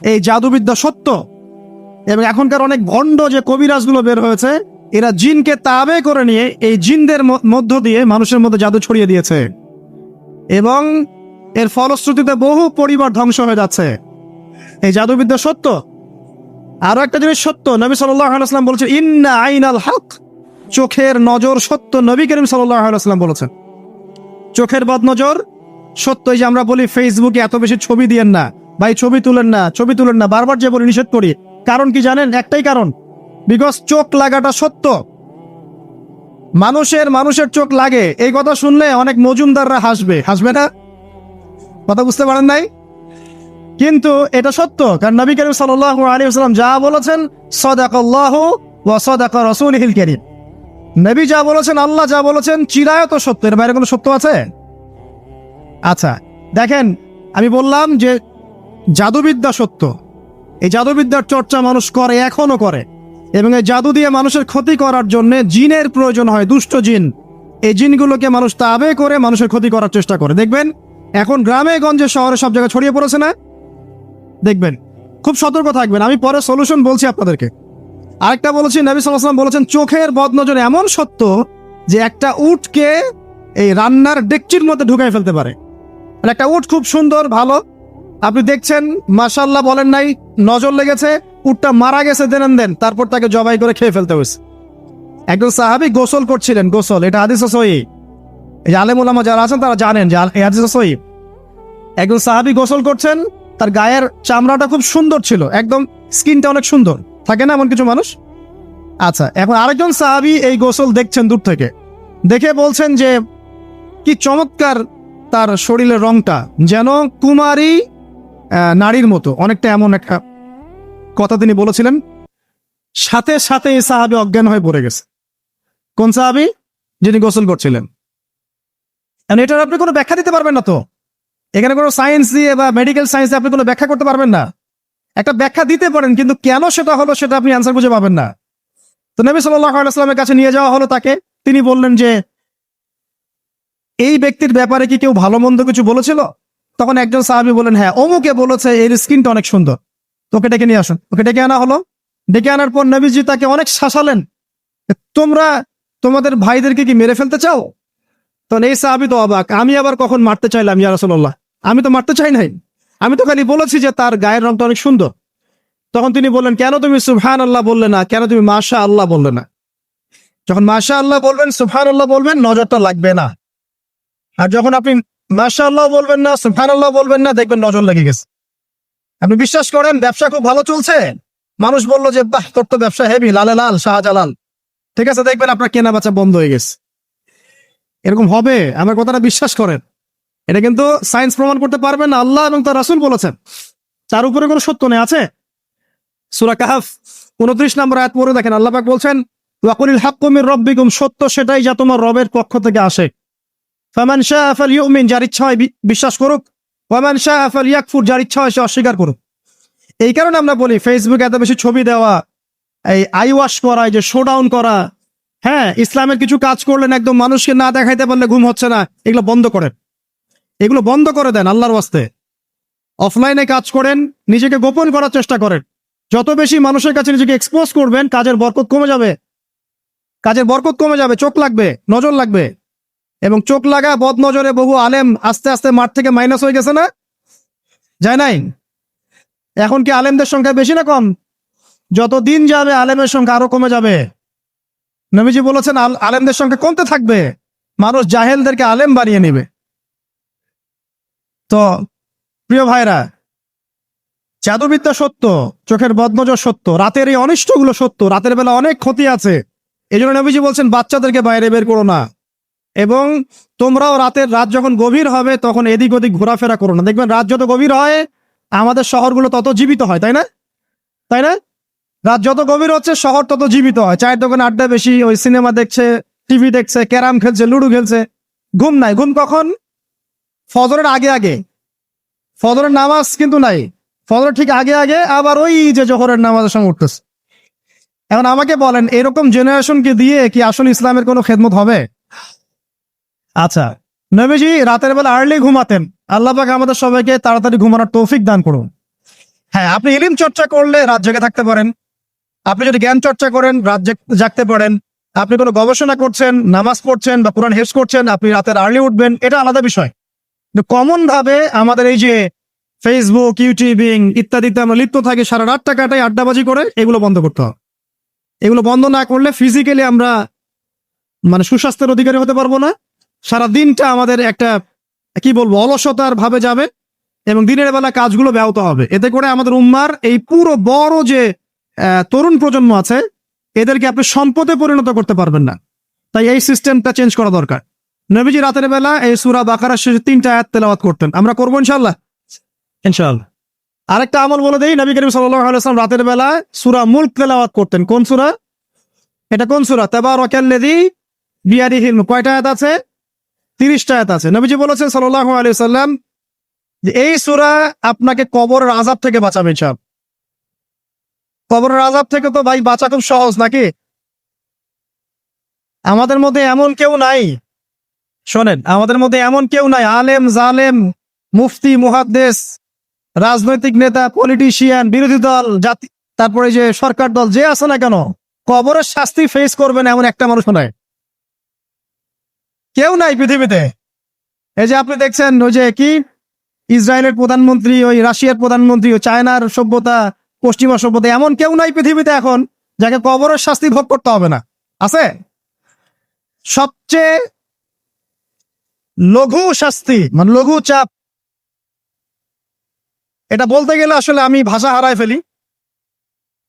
এই জাদুবিদ্যা সত্য। এবং এখনকার অনেক ভণ্ড যে কবিরাজগুলো বের হয়েছে, এরা জিনকে তাবে করে নিয়ে এই জিনদের মধ্য দিয়ে মানুষের মধ্যে জাদু ছড়িয়ে দিয়েছে, এবং এর ফলশ্রুতিতে বহু পরিবার ধ্বংস হয়ে যাচ্ছে। এই জাদুবিদ্যা সত্য। আরো একটা জিনিস সত্য, নবী সাল্লাল্লাহু আলাইহি ওয়াসাল্লাম বলেছেন ইন্না আইনাল হক, চোখের নজর সত্য। নবী করিম সাল্লাল্লাহু আলাইহি ওয়াসাল্লাম বলেছেন চোখের বদনজর সত্য। এই যে আমরা বলি ফেসবুকে এত বেশি ছবি দিয়েন না ভাই, ছবি তুলেন না, ছবি তুলেন না, বারবার যে বলি নিষেধ করি, কারণ কি জানেন? একটাই কারণ, বিকজ চোখ লাগাটা সত্য। মানুষের চোখ লাগে, এই কথা শুনলে অনেক মজুমদাররা হাসবে না? কথা বুঝতে পারেন নাই? কিন্তু এটা সত্য, কারণ নবী করিম সাল্লাল্লাহু আলাইহি ওয়াসাল্লাম যা বলেছেন, সাদাকাল্লাহু ওয়া সাদাকা রাসূলুহুল কারীম। নবী যা বলেছেন, আল্লাহ যা বলেছেন, চিরায়ত সত্য, এর বাইরে কোনো সত্য আছে? আচ্ছা দেখেন, আমি বললাম যে জাদুবিদ্যা সত্য। এই জাদুবিদ্যার চর্চা মানুষ করে, এখনো করে, এবং এই জাদু দিয়ে মানুষের ক্ষতি করার জন্য জিনের প্রয়োজন হয়, দুষ্ট জিন। এই জিনগুলোকে মানুষ তাবে করে মানুষের ক্ষতি করার চেষ্টা করে। দেখবেন এখন গ্রামে গঞ্জে শহরে সব জায়গায় ছড়িয়ে পড়েছে না? দেখবেন, খুব সতর্ক থাকবেন। আমি পরে সলিউশন বলছি আপনাদেরকে। আরেকটা বলেছি, নবী সাল্লাল্লাহু আলাইহি ওয়াসাল্লাম বলেছেন চোখের বদনজর এমন সত্য যে একটা উটকে এই রান্নার ডেকচির মধ্যে ঢুকাই ফেলতে পারে। মানে একটা উট খুব সুন্দর, ভালো, আপনি দেখছেন, মাশাআল্লাহ বলেন নাই, নজর লেগেছে, উটটা মারা গেছে, দেন তারপর তাকে জবাই করে খেয়ে ফেলতে হয়েছে। একজন সাহাবী গোসল করছিলেন, গোসল, এটা হাদিস সহিহ। এই যে আলেম ওলামা যারা আছেন তারা জানেন যে এই হাদিস সহিহ। একজন সাহাবী গোসল করছেন, তার গায়ের চামড়াটা খুব সুন্দর ছিল, একদম স্কিনটা অনেক সুন্দর থাকে না এমন কিছু মানুষ? আচ্ছা, এখন আরেকজন সাহাবী এই গোসল দেখছেন দূর থেকে, দেখে বলছেন যে কি চমৎকার তার শরীরের রংটা, যেন কুমারী নারীর মতো, অনেকটা এমন একটা কথা তিনি বলেছিলেন। সাথে সাথে এই সাহাবী অজ্ঞান হয়ে পড়ে গেছে। কোন সাহাবী? যিনি গোসল করছিলেন। এটার আপনি কোনো ব্যাখ্যা দিতে পারবেন না তো, এখানে কোনো সায়েন্স দিয়ে বা মেডিকেল সায়েন্স দিয়ে আপনি কোনো ব্যাখ্যা করতে পারবেন না। একটা ব্যাখ্যা দিতে পারেন, কিন্তু কেন সেটা হলো সেটা আপনি অ্যান্সার খুঁজে পাবেন না। তো নবী সাল্লাল্লাহু আলাইহি ওয়াসাল্লামের কাছে নিয়ে যাওয়া হলো তাকে। তিনি বললেন যে এই ব্যক্তির ব্যাপারে কি কেউ ভালো মন্দ কিছু বলেছিল? তখন একজন সাহাবী বলেন, হ্যাঁ, অমুকে বলেছে এর স্কিনটা অনেক সুন্দর, তোকে ডেকে নিয়ে আসুন। ওকে ডেকে আনা হলো। ডেকে আনার পর নবীজি তাকে অনেক শাসালেন, তোমরা তোমাদের ভাইদেরকে কি মেরে ফেলতে চাও? তখন এই সাহাবী তো অবাক, আমি আবার কখন মারতে চাইলাম ইয়া রাসূলুল্লাহ? আমি তো মারতে চাই নাই, আমি তো খালি বলেছি যে তার গায়ের রংটা অনেক সুন্দর। তখন তিনি বললেন, কেন তুমি সুবহানাল্লাহ বললে না, কেন তুমি মাশাআল্লাহ বললে না? যখন মাশাআল্লাহ বলবেন, সুবহানাল্লাহ বলবেন, নজরটা লাগবে না। আর যখন আপনি মাশাআল্লাহ বলবেন না, সুবহানাল্লাহ বলবেন না, দেখবেন নজর লেগে গেছে। আপনি বিশ্বাস করেন ব্যবসা খুব ভালো চলছে, মানুষ বললো যে বাহ, তোর তো ব্যবসা হেভি, লালে লাল শাহজালাল, ঠিক আছে, দেখবেন আপনার কেনা বেচা বন্ধ হয়ে গেছে। এরকম হবে, আমার কথাটা বিশ্বাস করেন। এটা কিন্তু সায়েন্স প্রমাণ করতে পারবে না, আল্লাহ এবং তার রাসূল বলেছেন, তার উপরে কোনো সত্য নেই। আছে সূরা কাহফ 29 নম্বর আয়াত পড়ে দেখেন, আল্লাহ পাক বলছেন ওয়াকুলিল হাক্কু মির রাব্বিকুম, সত্য সেটাই যা তোমার রবের পক্ষ থেকে আসে। ফামান শাআ ফালইউমিন, যার ইচ্ছা হয় বিশ্বাস করুক, ওয়ামান শাআ ফালইয়াকফুর, যার ইচ্ছা হয় সে অস্বীকার করুক। এই কারণে আমরা বলি ফেসবুকে এত বেশি ছবি দেওয়া, এই আই ওয়াশ করা, এই যে শোডাউন করা, হ্যাঁ, ইসলামের কিছু কাজ করলেন একদম মানুষকে না দেখাইতে পারলে ঘুম হচ্ছে না, এগুলো বন্ধ করেন, এগুলো বন্ধ করে দেন আল্লাহর ওয়াস্তে। অফলাইনে কাজ করেন, নিজেকে গোপন করার চেষ্টা করেন। যত বেশি মানুষের কাছে নিজেকে এক্সপোজ করবেন, কাজের বরকত কমে যাবে, কাজের বরকত কমে যাবে, চোখ লাগবে, নজর লাগবে। এবং চোখ লাগা বদ নজরে বহু আলেম আস্তে আস্তে মাঠ থেকে মাইনাস হয়ে গেছে না? যায় নাই? এখন কি আলেমদের সংখ্যা বেশি না কম? যত দিন যাবে আলেমের সংখ্যা আরো কমে যাবে। নবীজি বলেছেন আলেমদের সংখ্যা কমতে থাকবে, মানুষ জাহেলদেরকে আলেম বানিয়ে নেবে। তো প্রিয় ভাইরা, জাদুবিদ্যা সত্য, চোখের বদনজর সত্য, রাতের এই অনিষ্টগুলো সত্য, রাতের বেলা অনেক ক্ষতি আছে। এই জন্য নবীজি বলছেন বাচ্চাদেরকে বাইরে বের করো না, এবং তোমরাও রাত যখন গভীর হবে তখন এদিক ওদিক ঘোরাফেরা করো না। দেখবেন রাত যত গভীর হয় আমাদের শহরগুলো তত জীবিত হয়, তাই না? তাই না? রাত যত গভীর হচ্ছে শহর তত জীবিত হয়। চায়ের দোকানে আড্ডা বেশি, ওই সিনেমা দেখছে, টিভি দেখছে, ক্যারাম খেলছে, লুডো খেলছে, ঘুম নাই। ঘুম কখন? ফজরের আগে আগে। ফজরের নামাজ কিন্তু নাই, ফজরের ঠিক আগে আগে, আবার ওই যে জোহরের নামাজের সঙ্গে উঠতেছে। এখন আমাকে বলেন, এরকম জেনারেশনকে দিয়ে কি আসলে ইসলামের কোনো খেদমত হবে? আচ্ছা, নবীজি রাতের বেলা আর্লি ঘুমাতেন, আল্লাহ পাক আমাদের সবাইকে তাড়াতাড়ি ঘুমানোর তৌফিক দান করুন। হ্যাঁ, আপনি ইলম চর্চা করলে রাত জেগে থাকতে পারেন। আপনি যদি জ্ঞান চর্চা করেন রাত জাগতে পারেন। আপনি কোনো গবেষণা করছেন, নামাজ পড়ছেন বা কোরআন হেফজ করছেন, আপনি রাতের আর্লি উঠবেন, এটা আলাদা বিষয়। কিন্তু কমন ভাবে আমাদের এই যে ফেসবুক, ইউটিউবিং ইত্যাদিতে আমরা লিপ্ত থাকি, সারা রাতটা কাটাই আড্ডাবাজি করে, এগুলো বন্ধ করতে হবে। এগুলো বন্ধ না করলে ফিজিক্যালি আমরা মানে সুস্বাস্থ্যের অধিকারী হতে পারবো না। সারা দিনটা আমাদের একটা কি বলবো অলসতার ভাবে যাবে এবং দিনের বেলা কাজগুলো ব্যাহত হবে। এতে করে আমাদের উম্মার এই পুরো বড় যে তরুণ প্রজন্ম আছে, এদেরকে আপনি সম্পদে পরিণত করতে পারবেন না। তাই এই সিস্টেমটা চেঞ্জ করা দরকার। নবীজি রাতের বেলা এই সূরা বাকারার শেষে 3টা আয়াত তেলাওয়াত করতেন। আমরা করবো ইনশাআল্লাহ। ইনশাআল্লাহ। আরেকটা আমল বলে দেই, নবী করিম সাল্লাল্লাহু আলাইহি ওয়াসাল্লাম রাতের বেলা সূরা মুলক তেলাওয়াত করতেন। কোন সূরা? এটা কোন সূরা? তাবারাকাল্লাযী বিয়াদিহিল মুলক। কয়টা আয়াত আছে? 30টা আয়াত আছে। নবীজি বলেছেন সাল্লাল্লাহু আলাইহি ওয়াসাল্লাম যে এই সূরা আপনাকে কবরের আযাব থেকে বাঁচাবে ইনশাআল্লাহ। কবরের আযাব থেকে তো ভাই বাঁচা খুব সহজ নাকি? আমাদের মধ্যে এমন কেউ নাই, শোনেন, আমাদের মধ্যে এমন কেউ নাই আলেম জালেম মুফতি মুহাদ্দিস রাজনৈতিক নেতা পলিটিশিয়ান বিরোধী দল জাতি তারপরে যে সরকার দল যে আছে না কেন, কবরের শাস্তি ফেস করবেন এমন একটা মানুষ নাই, কেউ নাই পৃথিবীতে। এই যে আপনি দেখছেন ওই যে কি ইসরায়েলের প্রধানমন্ত্রী, ওই রাশিয়ার প্রধানমন্ত্রী, ওই চায়নার সভ্যতা, পশ্চিমা সভ্যতা, এমন কেউ নাই পৃথিবীতে এখন যাকে কবরের শাস্তি ভোগ করতে হবে না। আছে? সবচেয়ে লঘু শাস্তি মানে লঘু চাপ, এটা বলতে গেলে আসলে আমি ভাষা হারায় ফেলি।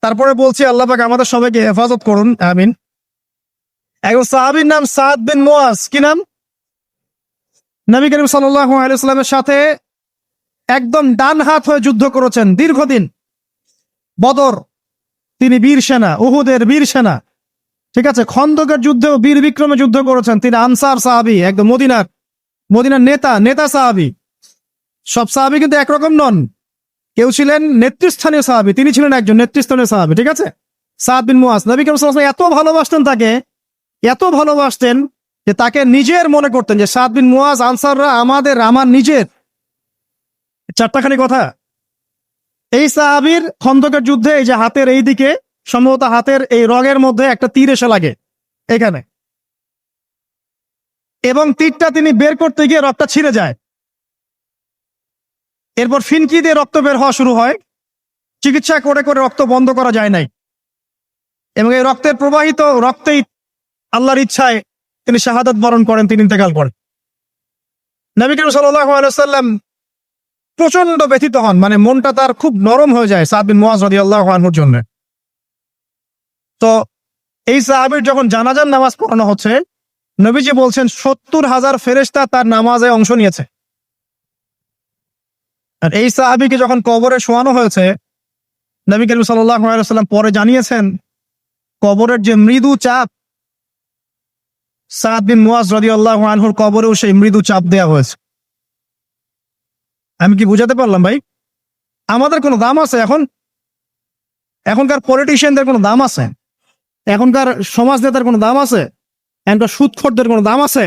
তারপরে বলছি আল্লাহ পাক আমাদের সবাইকে হেফাজত করুন, আমিন। একজন সাহাবীর নাম সাদ বিন মুয়াজ। কি নাম? নবী করিম সাল্লাল্লাহু আলাইহি ওয়াসাল্লামের সাথে একদম ডান হাত হয়ে যুদ্ধ করেছেন দীর্ঘদিন। বদর তিনি বীর সেনা, উহুদের বীর সেনা, ঠিক আছে, খন্দকের যুদ্ধেও বীর বিক্রমে যুদ্ধ করেছেন। তিনি আনসার সাহাবী, একদম মদিনার নেতা সাহাবী। সব সাহাবী কিন্তু একরকম নন। কেউ ছিলেন নেতৃস্থানীয় সাহাবী, তিনি ছিলেন একজন নেতৃস্থানীয় সাহাবী, ঠিক আছে, সাদ বিন মুয়াজ। নবী করিম সাল্লাল্লাহু আলাইহি ওয়াসাল্লাম এত ভালোবাসতেন তাকে, এত ভালোবাসতেন যে তাকে নিজের মনে করতেন যে সাদ বিন মুয়াজ আনসাররা আমার নিজের। চারটাখানি কথা। এই সাহাবীর খন্দকের যুদ্ধে এই যে হাতের এই দিকে সম্ভবত হাতের এই রগের মধ্যে একটা তীর এসে লাগে এখানে, এবং তীরটা তিনি বের করতে গিয়ে রক্তটা ছিঁড়ে যায়। এরপর ফিনকি দিয়ে রক্ত বের হওয়া শুরু হয়। চিকিৎসা করে করে রক্ত বন্ধ করা যায় নাই, এবং এই রক্তের প্রবাহিত রক্তেই আল্লাহর ইচ্ছায় তিনি শাহাদাত বরণ করেন, তিনি ইন্তেকাল করেন। নবী করিম সাল্লাল্লাহু আলাইহি ওয়াসাল্লাম প্রচন্ড ব্যথিত হন, মানে মনটা তার খুব নরম হয়ে যায় সাদ বিন মুয়াজ রাদিয়াল্লাহু আনহুর জন্য। তো এই সাহাবীর যখন জানাজার নামাজ পড়ানো হচ্ছে, নবীজি বলছেন 70,000 ফেরেশতা তার নামাজে অংশ নিয়েছে। আর এই সাহাবীকে যখন কবরে শোয়ানো হয়েছে, নবী করিম সাল্লাল্লাহু আলাইহি ওয়াসাল্লাম পরে জানিয়েছেন কবরের যে মৃদু চাপ, সাদ বিন মুয়াজ রাদিয়াল্লাহু আনহুর কবরেও সেই মৃদু চাপ দেয়া হয়েছে। আমি কি বুঝাতে পারলাম ভাই? আমাদের কোনো দাম আছে এখন? এখনকার পলিটিশিয়ানদের কোনো দাম আছে? এখনকার সমাজ নেতার কোনো দাম আছে? এখনকার সুদখোরদের কোনো দাম আছে?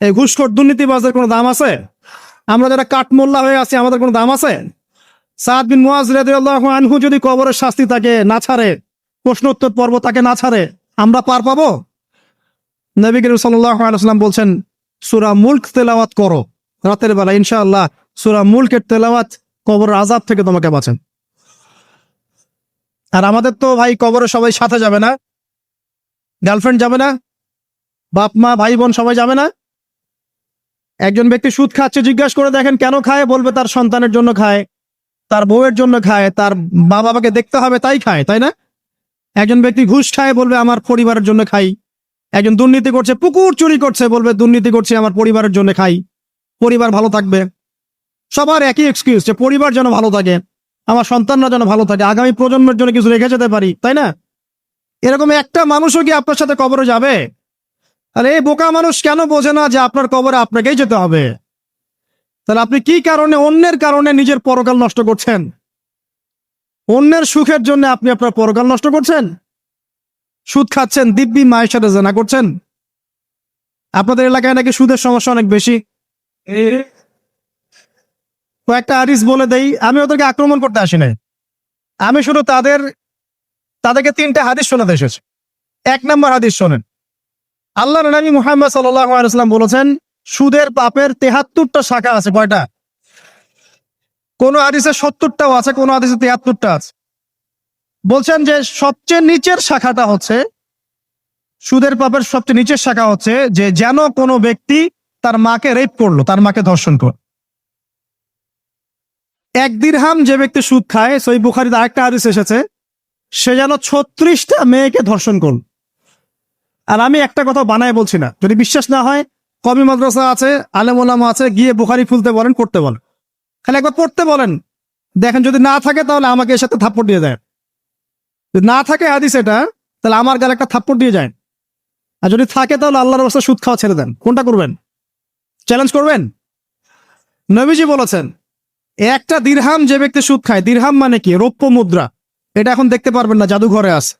এই ঘুষখোর দুর্নীতিবাজদের কোনো দাম আছে? আমরা যারা কাঠমোল্লা হয়ে আছি আমাদের কোনো দাম আছে? সাদ বিন মুয়াজ রাদিয়াল্লাহু আনহু যদি কবরের শাস্তি তাকে না ছাড়ে, প্রশ্নোত্তর পর্ব তাকে না ছাড়ে, আমরা পার পাবো? নবী করিম সাল্লাল্লাহু আলাইহি ওয়াসাল্লাম বলছেন সূরা মুলক তেলাওয়াত করো রাতের বেলা, ইনশাআল্লাহ সূরা মুলকের তেলাওয়াত কবরের আযাব থেকে তোমাকে বাঁচান। আর আমাদের তো ভাই কবরে সবাই সাথে যাবে না, গার্লফ্রেন্ড যাবে না, বাপ মা ভাই বোন সবাই যাবে না। একজন ব্যক্তি সুদ খাচ্ছে, জিজ্ঞাসা করে দেখেন কেন খায়, বলবে তার সন্তানের জন্য খায়, তার বউয়ের জন্য খায়, তার মা বাবাকে দেখতে হবে তাই খায়, তাই না? একজন ব্যক্তি ঘুষ খায়, বলবে আমার পরিবারের জন্য খাই। একজন দুর্নীতি করছে, পুকুর চুরি করছে, বলবে দুর্নীতি করছে আমার পরিবারের জন্য খাই, পরিবার ভালো থাকবে। সবার একই এক্সকিউজ যে পরিবার যেন ভালো থাকে, আমার সন্তানরা যেন ভালো থাকে, আগামী প্রজন্মের জন্য কিছু রেখে যেতে পারি, তাই না? এরকম একটা মানুষও কি আপনার সাথে কবরে যাবে? আরে এই বোকা মানুষ কেন বোঝে না যে আপনার কবরে আপনাকেই যেতে হবে? তাহলে আপনি কি কারণে অন্যের কারণে নিজের পরকাল নষ্ট করছেন? অন্যের সুখের জন্য আপনি আপনার পরকাল নষ্ট করছেন। সুদ খাচ্ছেন, দিব্যি মায়ের সাথে জেনা করছেন। আপনাদের এলাকায় নাকি সুদের সমস্যা অনেক বেশি। কয়েকটা হাদিস বলে দেই, আমি ওদেরকে আক্রমণ করতে আসি নাই, আমি শুধু তাদেরকে 3টা হাদিস শোনাতে এসেছি। 1 নম্বর হাদিস শোনেন। আল্লাহর নবী মুহাম্মদ সাল্লাল্লাহু আলাইহি ওয়াসাল্লাম বলেছেন, সুদের পাপের 73টা শাখা আছে। কয়টা? কোন হাদিসে 70টাও আছে, কোন হাদিসে 73টা আছে। বলছেন যে সবচেয়ে নিচের শাখাটা হচ্ছে, সুদের পাপের সবচেয়ে নিচের শাখা হচ্ছে যে যেন কোনো ব্যক্তি তার মাকে রেপ করলো, তার মাকে ধর্ষণ করলো। 1 দিরহাম যে ব্যক্তি সুদ খায়, সহিহ বুখারীতে আরেকটা হাদিস এসেছে, সে যেন 36টা মেয়েকে ধর্ষণ করল। আর আমি একটা কথা বানায় বলছি না, যদি বিশ্বাস না হয় কওমি মাদ্রাসা আছে, আলেম ওলামা আছে, গিয়ে বুখারী খুলতে বলেন, পড়তে বলেন, খালি একবার পড়তে বলেন, দেখেন যদি না থাকে তাহলে আমাকে এর সাথে থাপ্পড় দিয়ে দেয়। যদি না থাকে হাদিস এটা, তাহলে আমার গালে একটা থাপ্পড় দিয়ে যায়। আর যদি থাকে তাহলে আল্লাহর রাস্তায় সুদ খাওয়া ছেড়ে দেন। কোনটা করবেন? চ্যালেঞ্জ করবেন? নবীজি বলেছেন, 1টা দিরহাম যে ব্যক্তি সুদ খায়, দিরহাম মানে কি? রৌপ্য মুদ্রা। এটা এখন দেখতে পারবেন না, জাদুঘরে আছে।